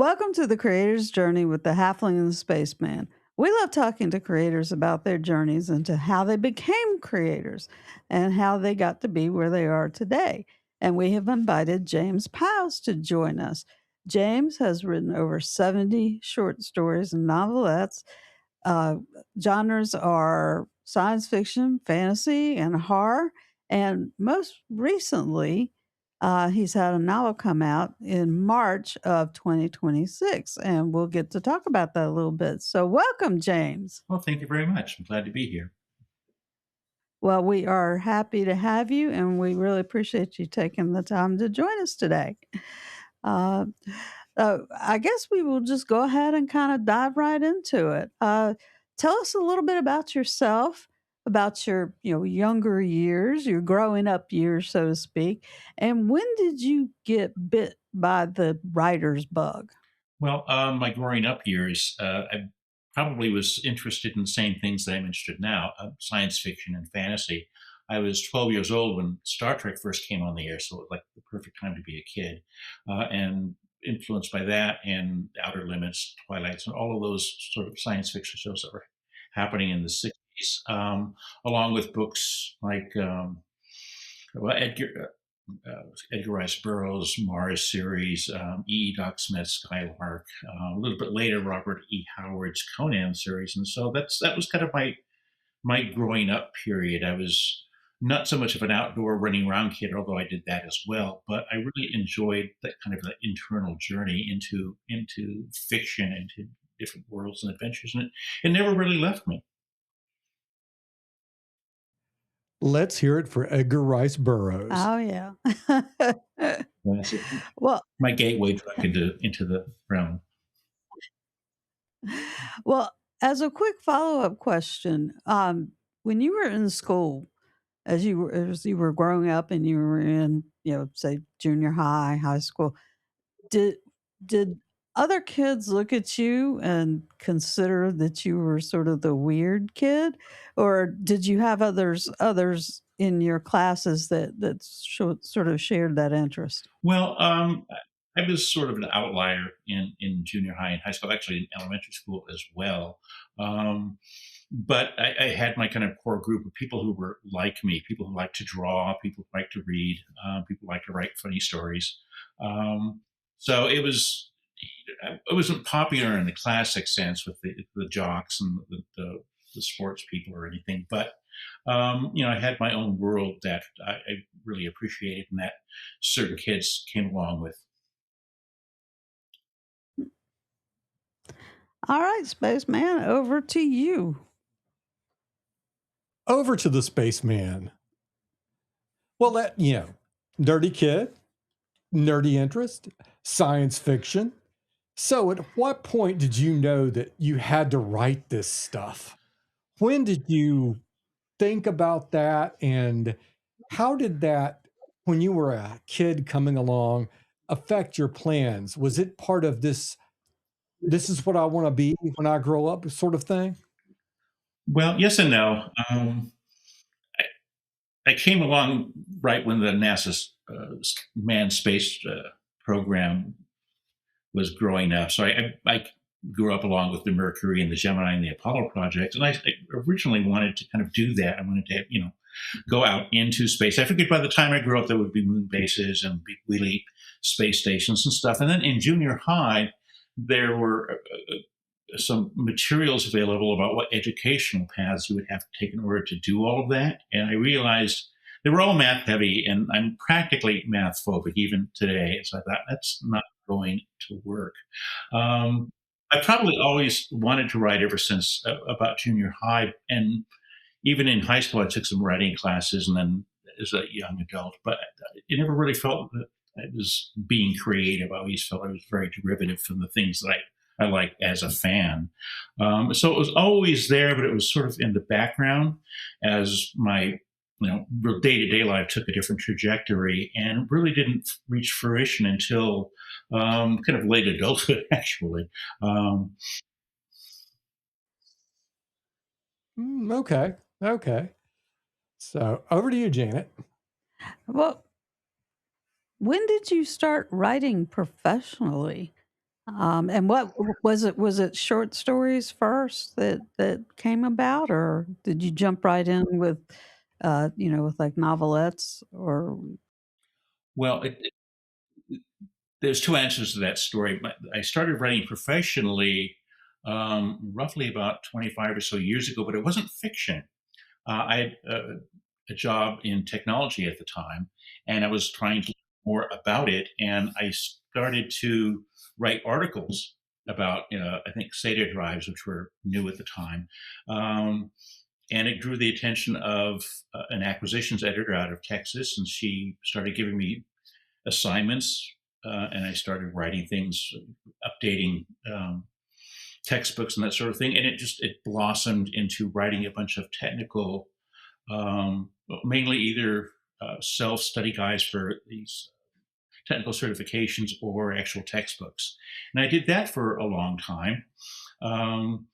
Welcome to the Creator's Journey with the Halfling and the Spaceman. We love talking to creators about their journeys into how they became creators and how they got to be where they are today. And we have invited James Pyles to join us. James has written over 70 short stories and novelettes. Uh, Genres are science fiction, fantasy, and horror. And most recently, he's had a novel come out in March of 2026, and we'll get to talk about that a little bit. So, welcome, James. Well, thank you very much. I'm glad to be here. Well, we are happy to have you, and we really appreciate you taking the time to join us today. Uh, I guess we will just go ahead and kind of dive right into it. Tell us a little bit about yourself, about your younger years, your growing up years, so to speak, and when did you get bit by the writer's bug? Well, my growing up years, I probably was interested in the same things that I'm interested now, science fiction and fantasy. I was 12 years old when Star Trek first came on the air, so it was like the perfect time to be a kid. And influenced by that and Outer Limits, Twilights, and all of those sort of science fiction shows that were happening in the 60s, along with books like well, Edgar Rice Burroughs' Mars series, Doc Smith's Skylark, a little bit later Robert E. Howard's Conan series, and so that was kind of my growing up period. I was not so much of an outdoor running around kid, although I did that as well. But I really enjoyed that kind of the internal journey into fiction, into different worlds and adventures, and it never really left me. Let's hear it for Edgar Rice Burroughs. Oh yeah. That's it. well, My gateway drug into the realm. well, as a quick follow up question, when you were in school, as you were growing up and you were in, say junior high, high school, did did other kids look at you and consider that you were sort of the weird kid, or did you have others in your classes that sort of shared that interest? Well, I was sort of an outlier in junior high and high school, actually in elementary school as well. Um, but I had my kind of core group of people who were like me, people who like to draw, people who like to read, people who like to write funny stories. Um, so it wasn't popular in the classic sense with the jocks and the sports people or anything, but I had my own world that I really appreciated and that certain kids came along with. All right, spaceman, over to you. Over to the spaceman. Well, nerdy kid, nerdy interest, science fiction. So, at what point did you know that you had to write this stuff? When did you think about that? And how did that, when you were a kid coming along, affect your plans? Was it part of this is what I want to be when I grow up sort of thing? Well, yes and no. I came along right when the NASA's manned space program was growing up. So I grew up along with the Mercury and the Gemini and the Apollo projects. And I originally wanted to kind of do that. I wanted to, go out into space. I figured by the time I grew up, there would be moon bases and be really space stations and stuff. And then in junior high, there were some materials available about what educational paths you would have to take in order to do all of that. And I realized they were all math heavy, and I'm practically math phobic even today. So I thought that's not going to work. I probably always wanted to write ever since about junior high, and even in high school, I took some writing classes, and then as a young adult. But it never really felt that I was being creative. I always felt I was very derivative from the things that I like as a fan. So it was always there, but it was sort of in the background as my day to day life took a different trajectory and really didn't reach fruition until kind of late adulthood, actually. Um, Okay. Okay. So over to you, Janet. Well, when did you start writing professionally? And what was it? Was it short stories first that came about, or did you jump right in with, with like novelettes or? Well, there's two answers to that story. I started writing professionally roughly about 25 or so years ago, but it wasn't fiction. I had a job in technology at the time, and I was trying to learn more about it. And I started to write articles about, I think, SATA drives, which were new at the time. Um, and it drew the attention of an acquisitions editor out of Texas, and she started giving me assignments, and I started writing things, updating textbooks and that sort of thing. And it blossomed into writing a bunch of technical, mainly either self study guides for these technical certifications or actual textbooks. And I did that for a long time, um,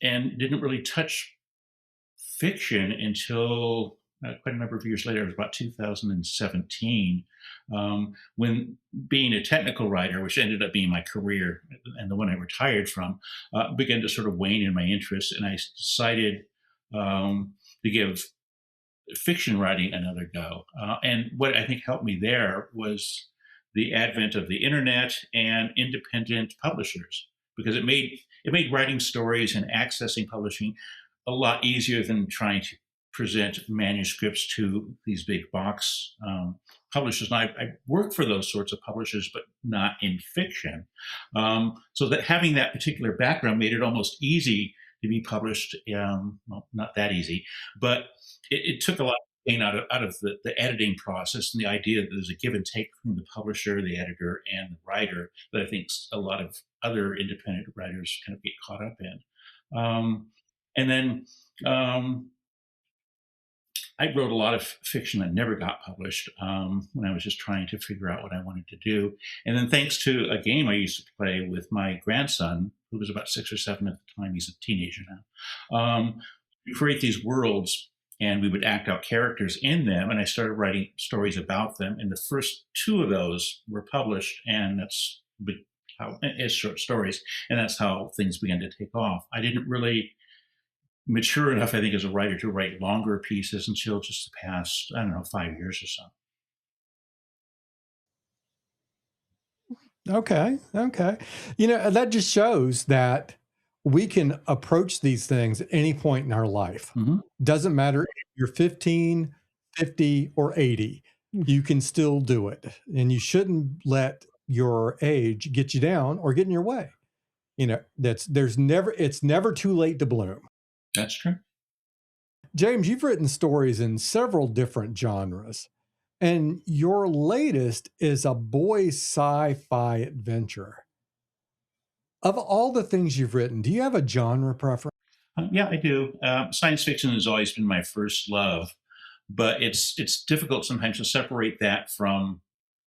and didn't really touch fiction until quite a number of years later. It was about 2017, when being a technical writer, which ended up being my career and the one I retired from, began to sort of wane in my interest. And I decided to give fiction writing another go. And what I think helped me there was the advent of the internet and independent publishers, because it made writing stories and accessing publishing a lot easier than trying to present manuscripts to these big box publishers. And I work for those sorts of publishers, but not in fiction. So that having that particular background made it almost easy to be published. Well, not that easy, but it took a lot of pain out of the editing process, and the idea that there's a give and take between the publisher, the editor, and the writer that I think a lot of other independent writers kind of get caught up in. And then I wrote a lot of fiction that never got published, when I was just trying to figure out what I wanted to do. And then, thanks to a game I used to play with my grandson, who was about 6 or 7 at the time, he's a teenager now, we create these worlds and we would act out characters in them. And I started writing stories about them. And the first two of those were published, and that's how, as short stories. And that's how things began to take off. I didn't really mature enough, I think, as a writer to write longer pieces until just the past, I don't know, 5 years or so. Okay. Okay. That just shows that we can approach these things at any point in our life. Mhm. Doesn't matter if you're 15, 50, or 80, you can still do it. And you shouldn't let your age get you down or get in your way. It's never too late to bloom. That's true. James, you've written stories in several different genres, and your latest is a boy sci-fi adventure. Of all the things you've written, do you have a genre preference? Yeah, I do. Science fiction has always been my first love, but it's difficult sometimes to separate that from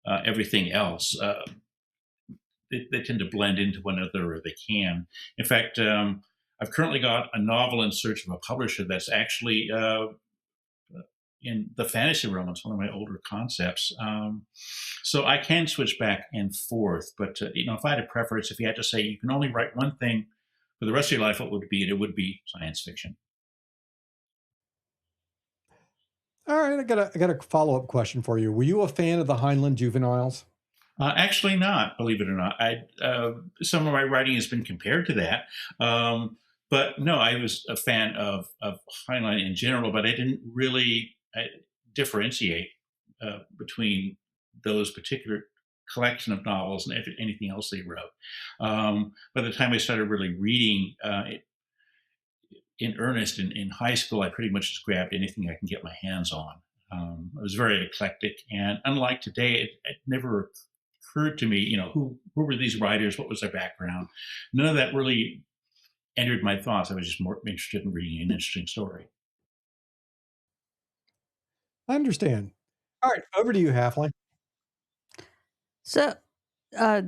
everything else. They tend to blend into one another, or they can. In fact, I've currently got a novel in search of a publisher that's actually in the fantasy realm. It's one of my older concepts. So I can switch back and forth. But if I had a preference, if you had to say you can only write one thing for the rest of your life, what would it be? It would be science fiction. All right, I got a follow-up question for you. Were you a fan of the Heinlein juveniles? Actually, not, believe it or not. Some of my writing has been compared to that, but no, I was a fan of Heinlein in general, but I didn't really differentiate between those particular collection of novels and anything else they wrote. By the time I started really reading in earnest in high school, I pretty much just grabbed anything I can get my hands on. It was very eclectic, and unlike today, it never occurred to me, who were these writers? What was their background? None of that really entered my thoughts. I was just more interested in reading an interesting story. I understand. All right, over to you, Halfling. So, uh,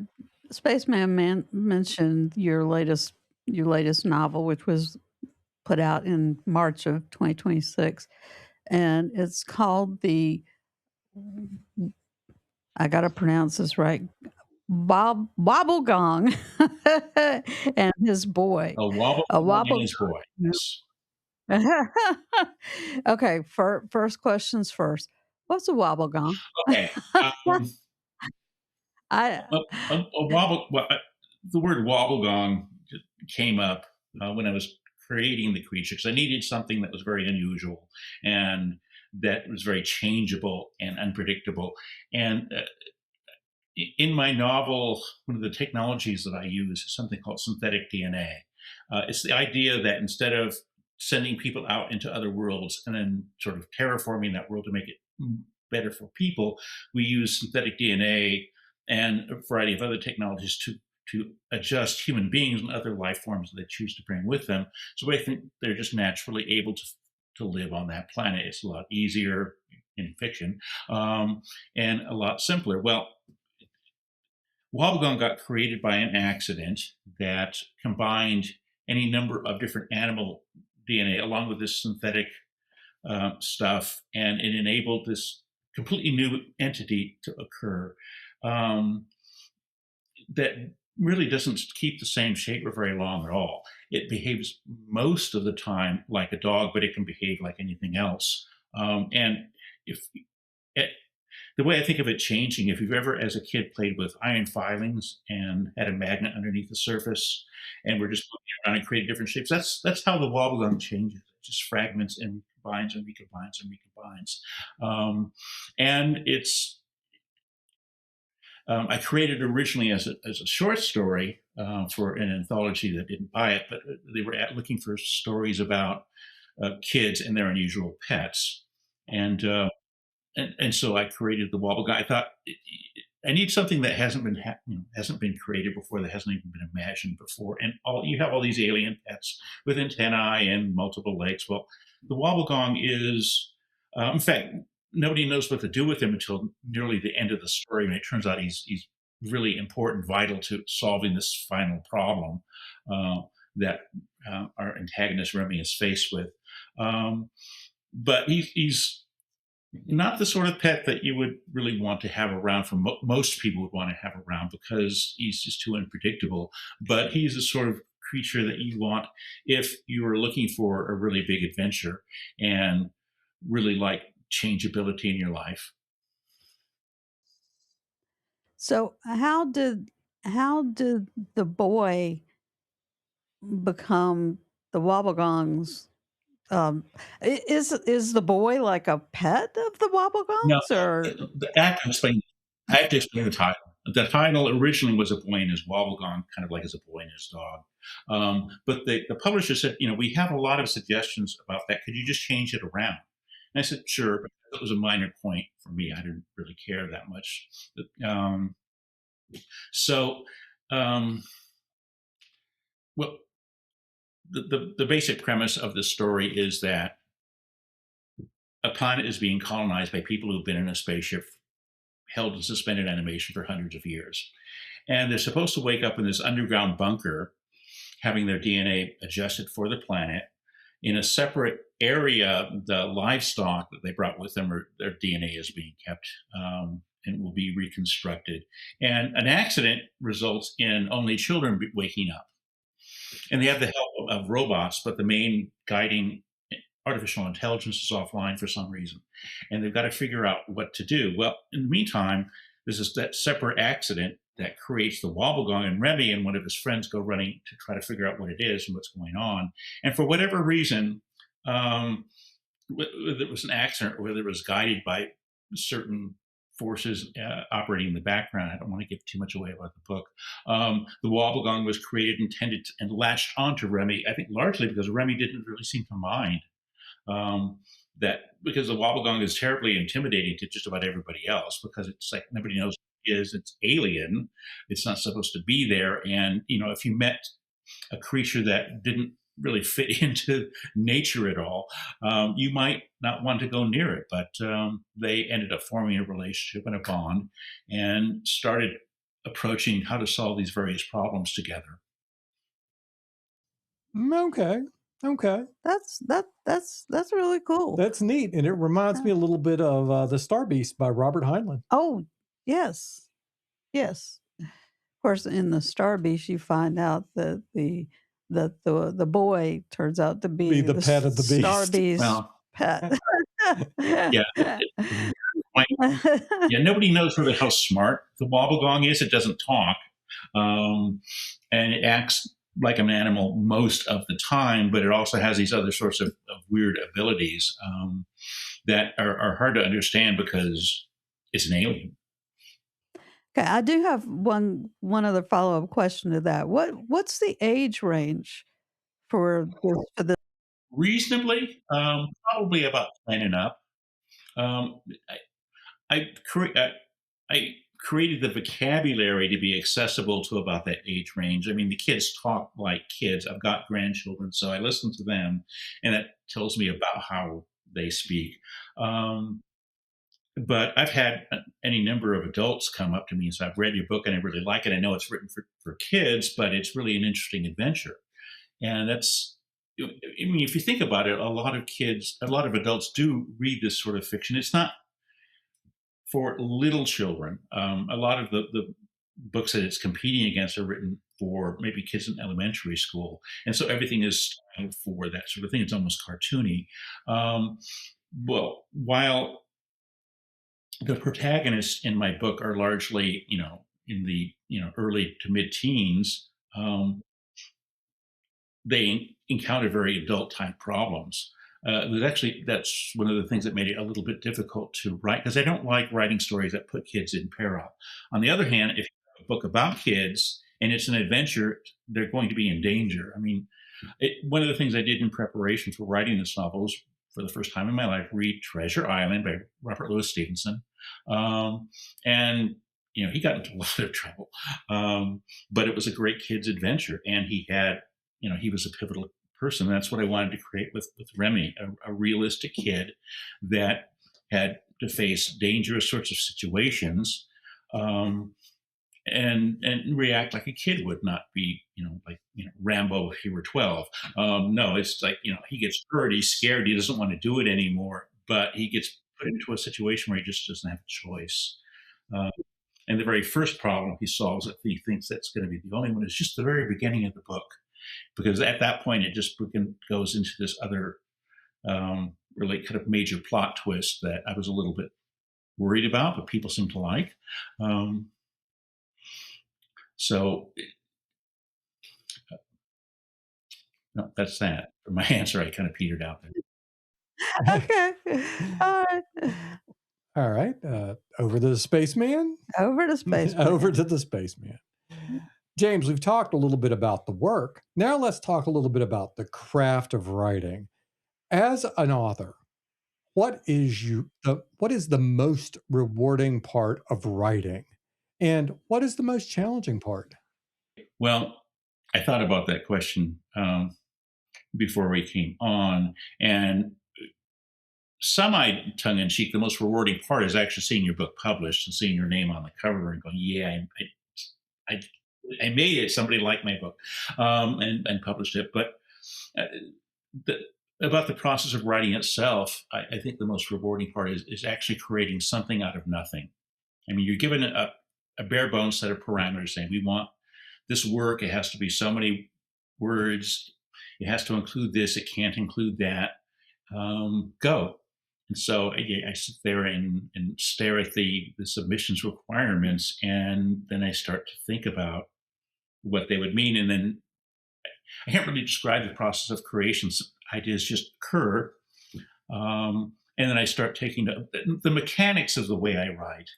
Spaceman Man mentioned your latest novel, which was put out in March of 2026, and it's called the. I got to pronounce this right. Wobblegong and His Boy. A A Wobblegong and Wobblegong. His Boy. Yes. Okay, first questions first. What's a wobblegong? Okay. I A wobble. Well, the word wobblegong came up when I was creating the creature because I needed something that was very unusual and that was very changeable and unpredictable. And in my novel, one of the technologies that I use is something called synthetic DNA. It's the idea that instead of sending people out into other worlds and then sort of terraforming that world to make it better for people, we use synthetic DNA and a variety of other technologies to adjust human beings and other life forms that they choose to bring with them. So I think they're just naturally able to live on that planet. It's a lot easier in fiction and a lot simpler. Well, Wobblegong got created by an accident that combined any number of different animal DNA along with this synthetic stuff, and it enabled this completely new entity to occur that really doesn't keep the same shape for very long at all. It behaves most of the time like a dog, but it can behave like anything else. And if eh, the way I think of it changing, if you've ever, as a kid, played with iron filings and had a magnet underneath the surface, and we're just moving around and creating different shapes, that's how the wobblegong changes. It just fragments and combines and recombines and recombines. And it's I created it originally as a short story for an anthology that didn't buy it, but they were looking for stories about kids and their unusual pets. And and so I created the wobble guy. I thought I need something that hasn't been created before, that hasn't even been imagined before. And you have all these alien pets with antennae and multiple legs. Well, the wobblegong is, in fact, nobody knows what to do with him until nearly the end of the story, and it turns out he's really important, vital to solving this final problem that our antagonist Remy is faced with. But he's not the sort of pet that you would really want to have around for most people would want to have around because he's just too unpredictable. But he's the sort of creature that you want if you are looking for a really big adventure and really like changeability in your life. So how did the boy become the wobblegong's is the boy like a pet of the No, wobblegons or I have to explain. I have to explain the title. The title originally was A Boy and His Wobblegong, kind of like as a boy and his dog. But the publisher said, we have a lot of suggestions about that. Could you just change it around? And I said, sure. But it was a minor point for me. I didn't really care that much. Um, so, um, well, the basic premise of the story is that a planet is being colonized by people who've been in a spaceship held in suspended animation for hundreds of years. And they're supposed to wake up in this underground bunker, having their DNA adjusted for the planet. In a separate area, the livestock that they brought with them, or their DNA is being kept and will be reconstructed. And an accident results in only children waking up. And they have the help of robots, but the main guiding artificial intelligence is offline for some reason, and they've got to figure out what to do. Well, in the meantime, there's that separate accident that creates the wobblegong, and Remy and one of his friends go running to try to figure out what it is and what's going on. And for whatever reason, whether it was an accident or whether it was guided by certain forces operating in the background. I don't want to give too much away about the book. The wobblegong was created, intended, and latched onto Remy, I think largely because Remy didn't really seem to mind that, because the wobblegong is terribly intimidating to just about everybody else, because it's like nobody knows what it is. It's alien. It's not supposed to be there. And, if you met a creature that didn't really fit into nature at all, you might not want to go near it. But they ended up forming a relationship and a bond and started approaching how to solve these various problems together. Okay. Okay. that's really cool. That's neat. And it reminds Yeah. me a little bit of The Star Beast by Robert Heinlein. Oh, yes. Yes. course, in the Star Beast, you find out that the boy turns out to Be be the the pet of the Star beast. Beast Well, pet. yeah, like, yeah, nobody knows really how smart the wobblegong is. It doesn't talk, um, and it acts like an animal most of the time, but it also has these other sorts of weird abilities that are hard to understand because it's an alien. Okay, I do have one other follow-up question to that. What's the age range for this? Reasonably, probably about 10 and up. Um, I, I, I created the vocabulary to be accessible to about that age range. I mean, the kids talk like kids. I've got grandchildren, so I listen to them, and that tells me about how they speak. Um, but I've had any number of adults come up to me and say, "I've read your book and I really like it. I know it's written for kids, but it's really an interesting adventure." And that's, I mean, if you think about it, a lot of adults do read this sort of fiction. It's not for little children. A lot of the books that it's competing against are written for maybe kids in elementary school. And so everything is styled for that sort of thing. It's almost cartoony. Um, well, while the protagonists in my book are largely, in the, early to mid teens, they encounter very adult type problems. That's one of the things that made it a little bit difficult to write because I don't like writing stories that put kids in peril. On the other hand, if you have a book about kids and it's an adventure, they're going to be in danger. I mean, one of the things I did in preparation for writing this novel was, for the first time in my life, read Treasure Island by Robert Louis Stevenson, um, and he got into a lot of trouble, but it was a great kid's adventure, and he was a pivotal person. That's what I wanted to create with Remy, a realistic kid that had to face dangerous sorts of situations. Um, and react like a kid would, not be like Rambo if he were 12. No, it's like he gets hurt, he's scared, he doesn't want to do it anymore, but he gets put into a situation where he just doesn't have a choice. uh, and the very first problem he solves that he thinks that's going to be the only one is just the very beginning of the book, because at that point it just goes into this other really kind of major plot twist that I was a little bit worried about, but people seem to like. um, so No, that's that. For my answer, I kind of petered out there. Okay. Alright. All right. Over to the spaceman. Over to space. Over to the spaceman. James, we've talked a little bit about the work. Now let's talk a little bit about the craft of writing. As an author, what is the most rewarding part of writing? And what is the most challenging part? Well, I thought about that question before we came on, and semi tongue in cheek, the most rewarding part is actually seeing your book published and seeing your name on the cover and going, "Yeah, I, I made it. Somebody liked my book and published it." But uh, the, about the process of writing itself, I think the most rewarding part is actually creating something out of nothing. I mean, you're given a bare bones set of parameters saying, "We want this work. It has to be so many words. It has to include this. It can't include that. Go." And so I sit there and stare at the submissions requirements, and then I start to think about what they would mean. And then I can't really describe the process of creation. Some ideas just occur. And then I start taking the mechanics of the way I write.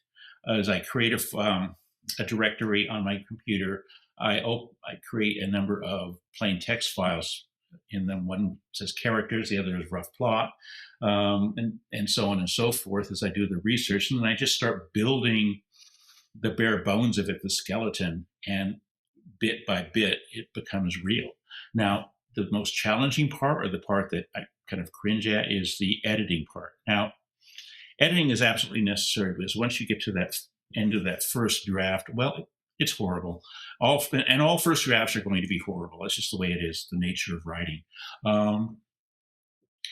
As I create a directory on my computer, I create a number of plain text files. In them, one says characters, the other is rough plot, and so on and so forth. As I do the research, and then I just start building the bare bones of it, the skeleton, and bit by bit, it becomes real. Now, the most challenging part, or the part that I kind of cringe at, is the editing part. Now, editing is absolutely necessary because once you get to that end of that first draft, well, it's horrible. All first drafts are going to be horrible. That's just the way it is, the nature of writing. Um,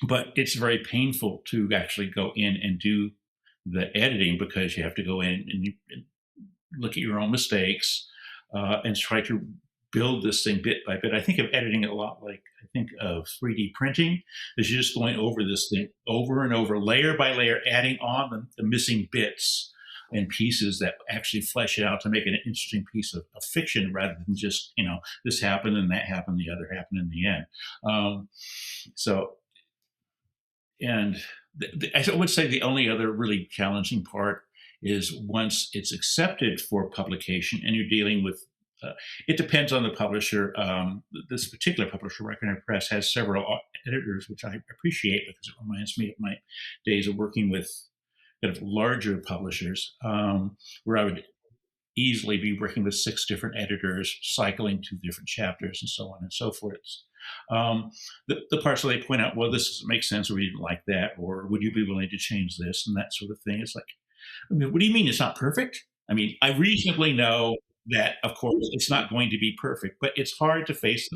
but it's very painful to actually go in and do the editing because you have to go in and look at your own mistakes, and try to build this thing bit by bit. I think of editing a lot like I think of 3D printing. Is you're just going over this thing over and over, layer by layer, adding on the missing bits and pieces that actually flesh it out to make it an interesting piece of fiction rather than just, this happened and that happened, the other happened in the end. So, and I would say the only other really challenging part is once it's accepted for publication and you're dealing with, it depends on the publisher. This particular publisher, Record Press, has several editors, which I appreciate because it reminds me of my days of working with kind of larger publishers, where I would easily be working with 6 different editors, cycling 2 different chapters, and so on and so forth. The parts where they point out, well, this doesn't make sense, or we didn't like that, or would you be willing to change this, and that sort of thing. It's like, I mean, what do you mean it's not perfect? I mean, I reasonably know that, of course, it's not going to be perfect, but it's hard to face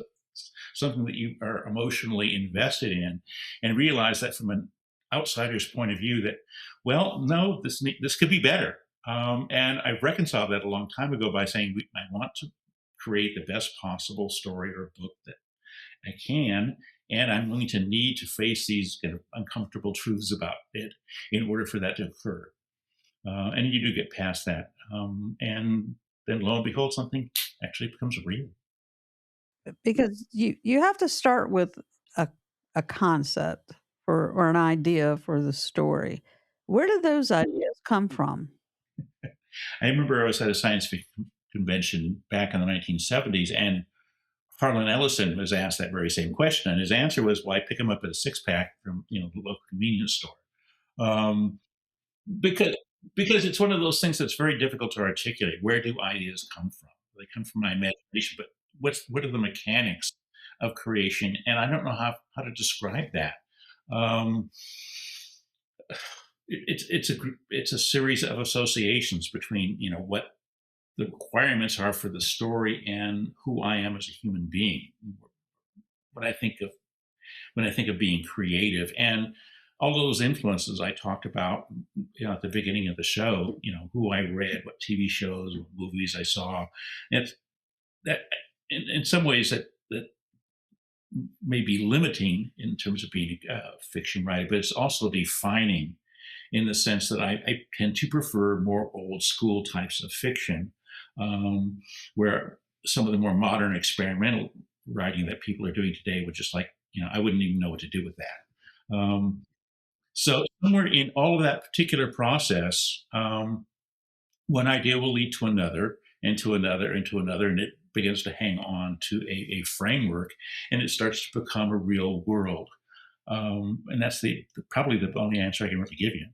something that you are emotionally invested in and realize that from an outsider's point of view that, well, no, this could be better. And I've reconciled that a long time ago by saying I want to create the best possible story or book that I can, and I'm willing to need to face these kind of uncomfortable truths about it in order for that to occur. And you do get past that, and then lo and behold, something actually becomes real. Because you have to start with a concept or an idea for the story. Where did those ideas come from? I remember I was at a science fiction convention back in the 1970s, and Harlan Ellison was asked that very same question, and his answer was, "Well, I pick them up at a 6-pack from the local convenience store." Um, because it's one of those things that's very difficult to articulate. Where do ideas come from? They come from my imagination, but what are the mechanics of creation? And I don't know how to describe that. Um, it's a series of associations between what the requirements are for the story and who I am as a human being. What I think of when I think of being creative, and all those influences I talked about at the beginning of the show, who I read, what TV shows, what movies I saw. It's that in some ways that may be limiting in terms of being a fiction writer, but it's also defining in the sense that I tend to prefer more old school types of fiction, where some of the more modern experimental writing that people are doing today would just like, I wouldn't even know what to do with that. So somewhere in all of that particular process, one idea will lead to another and to another and to another, and it begins to hang on to a framework, and it starts to become a real world. And that's probably the only answer I can really give you.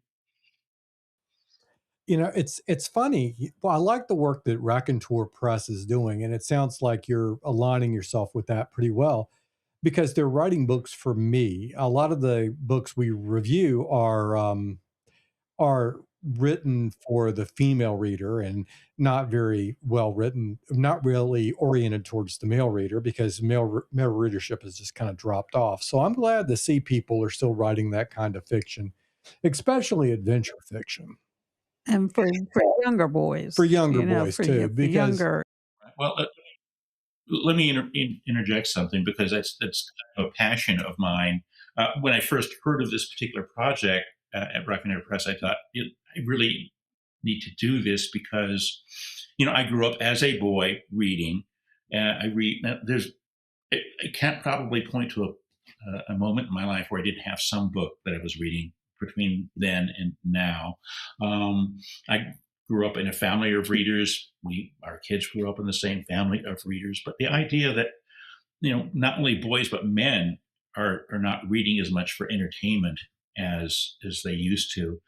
It's funny. Well, I like the work that Raconteur Press is doing, and it sounds like you're aligning yourself with that pretty well because they're writing books for me. A lot of the books we review are written for the female reader and not very well written, not really oriented towards the male reader because male readership has just kind of dropped off. So I'm glad to see people are still writing that kind of fiction, especially adventure fiction And for younger for boys, younger boys too, for because younger. Well, let me interject something because that's kind of a passion of mine. When I first heard of this particular project at Rockefeller Press, I thought I really need to do this because, I grew up as a boy reading. I read. I can't probably point to a moment in my life where I didn't have some book that I was reading between then and now. I grew up in a family of readers. Our kids grew up in the same family of readers. But the idea that not only boys but men are not reading as much for entertainment as they used to.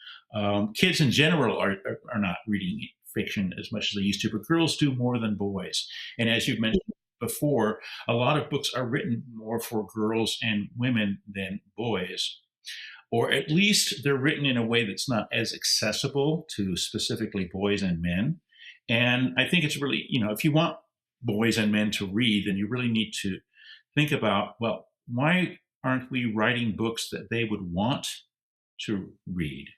Kids in general are not reading fiction as much as they used to, but girls do more than boys. And as you've mentioned before, a lot of books are written more for girls and women than boys, or at least they're written in a way that's not as accessible to specifically boys and men. And I think it's really, if you want boys and men to read, then you really need to think about, well, why aren't we writing books that they would want to read?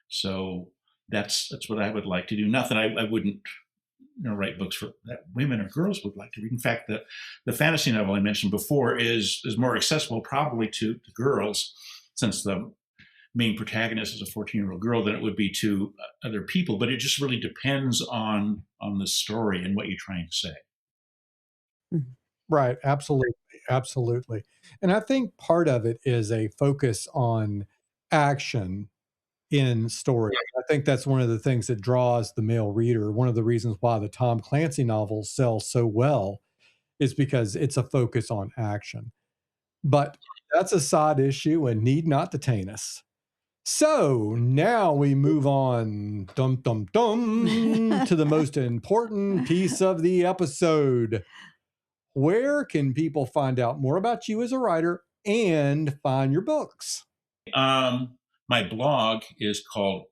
So that's what I would like to do. Not that I wouldn't write books for that women or girls would like to read. In fact, the fantasy novel I mentioned before is more accessible probably to girls, since the main protagonist is a 14-year-old girl, than it would be to other people. But it just really depends on the story and what you're trying to say. Right. Absolutely. Absolutely. And I think part of it is a focus on action in story. I think that's one of the things that draws the male reader. One of the reasons why the Tom Clancy novels sell so well is because it's a focus on action. But that's a side issue and need not detain us. So now we move on, dum dum dum, to the most important piece of the episode. Where can people find out more about you as a writer and find your books? My blog is called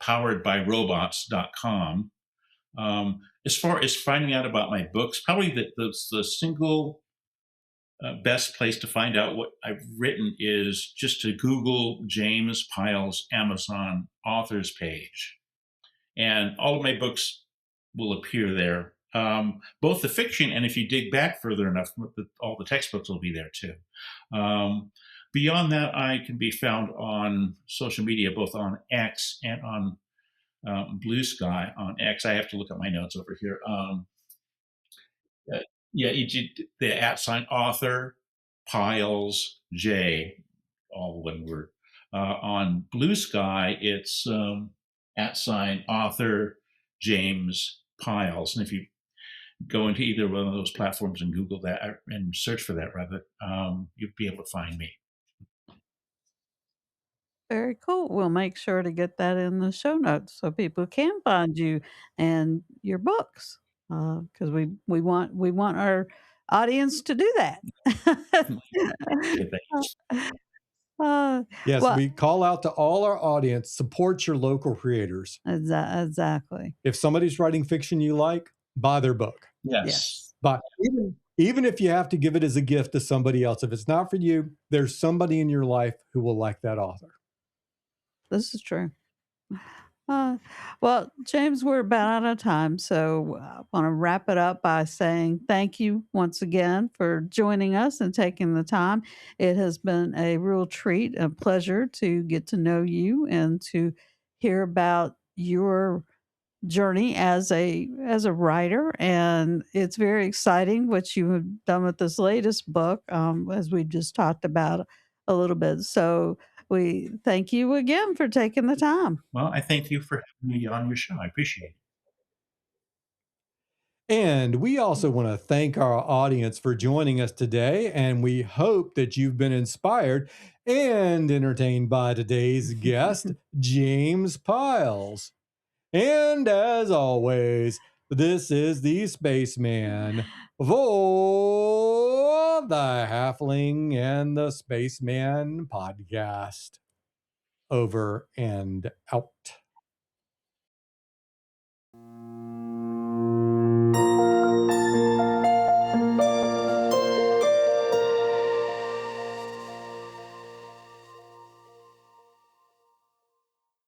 poweredbyrobots.com. As far as finding out about my books, probably the single best place to find out what I've written is just to Google James Pyles Amazon authors page. And all of my books will appear there. Both the fiction, and if you dig back further enough, all the textbooks will be there too. Beyond that, I can be found on social media, both on X and on Blue Sky. On X, I have to look at my notes over here. The @ author Pyles J, all one word. On Blue Sky, it's @ author James Pyles, and if you go into either one of those platforms and Google that and search for that, rather, you'll be able to find me. Very cool. We'll make sure to get that in the show notes so people can find you and your books, because we want our audience to do that. Uh, Yes, well, we call out to all our audience, support your local creators. exactly. If somebody's writing fiction you like, buy their book. Yes. Yes, But even if you have to give it as a gift to somebody else, if it's not for you, there's somebody in your life who will like that author. this is true. Uh, well, James, we're about out of time, so I want to wrap it up by saying thank you once again for joining us and taking the time. It has been a real treat, a pleasure to get to know you and to hear about your journey as a writer, and it's very exciting what you have done with this latest book, as we just talked about a little bit. So we thank you again for taking the time. Well, I thank you for having me on your show. I appreciate it. And we also want to thank our audience for joining us today. And we hope that you've been inspired and entertained by today's guest, James Pyles. And as always, this is the Spaceman for the Halfling and the Spaceman podcast. Over and out.